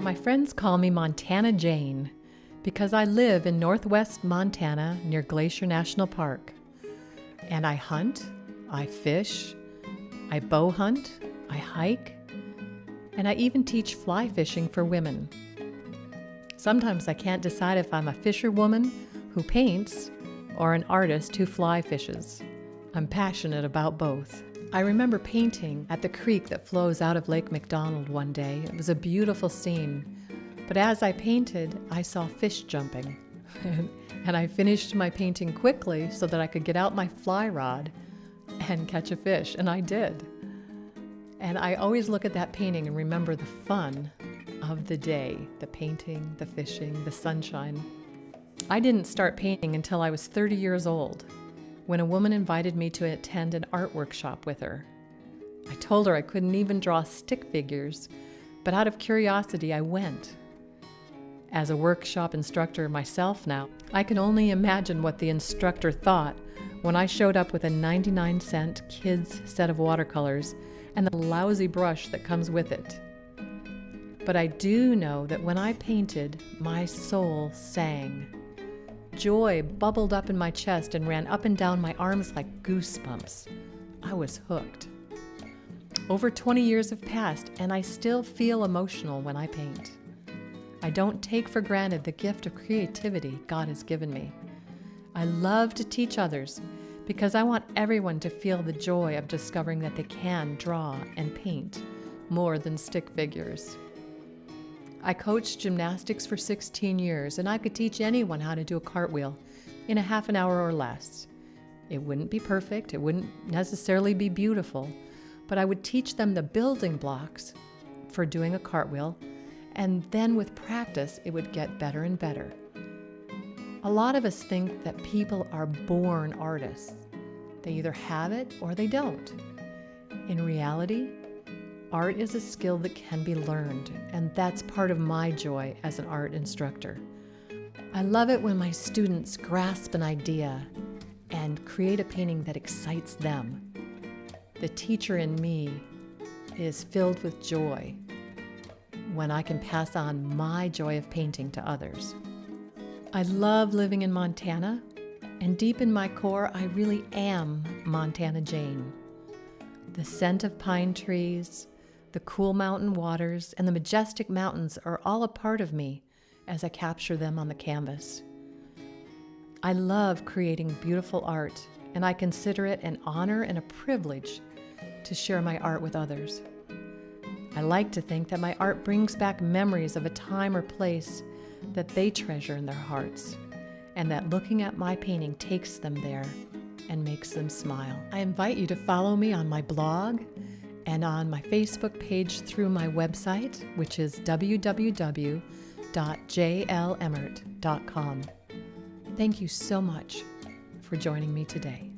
My friends call me Montana Jane because I live in northwest Montana near Glacier National Park. And I hunt, I fish, I bow hunt, I hike, and I even teach fly fishing for women. Sometimes I can't decide if I'm a fisherwoman who paints or an artist who fly fishes. I'm passionate about both. I remember painting at the creek that flows out of Lake McDonald one day. It was a beautiful scene. But as I painted, I saw fish jumping. And I finished my painting quickly so that I could get out my fly rod and catch a fish, and I did. And I always look at that painting and remember the fun of the day, the painting, the fishing, the sunshine. I didn't start painting until I was 30 years old, when a woman invited me to attend an art workshop with her. I told her I couldn't even draw stick figures, but out of curiosity I went. As a workshop instructor myself now, I can only imagine what the instructor thought when I showed up with a 99-cent kids' set of watercolors and the lousy brush that comes with it. But I do know that when I painted, my soul sang. Joy bubbled up in my chest and ran up and down my arms like goosebumps. I was hooked. Over 20 years have passed, and I still feel emotional when I paint. I don't take for granted the gift of creativity God has given me. I love to teach others because I want everyone to feel the joy of discovering that they can draw and paint more than stick figures. I coached gymnastics for 16 years, and I could teach anyone how to do a cartwheel in a half an hour or less. It wouldn't be perfect, it wouldn't necessarily be beautiful, but I would teach them the building blocks for doing a cartwheel, and then with practice, it would get better and better. A lot of us think that people are born artists. They either have it or they don't. In reality, art is a skill that can be learned, and that's part of my joy as an art instructor. I love it when my students grasp an idea and create a painting that excites them. The teacher in me is filled with joy when I can pass on my joy of painting to others. I love living in Montana, and deep in my core, I really am Montana Jane. The scent of pine trees, the cool mountain waters, and the majestic mountains are all a part of me as I capture them on the canvas. I love creating beautiful art, and I consider it an honor and a privilege to share my art with others. I like to think that my art brings back memories of a time or place that they treasure in their hearts, and that looking at my painting takes them there and makes them smile. I invite you to follow me on my blog and on my Facebook page through my website, which is www.jlemmert.com. Thank you so much for joining me today.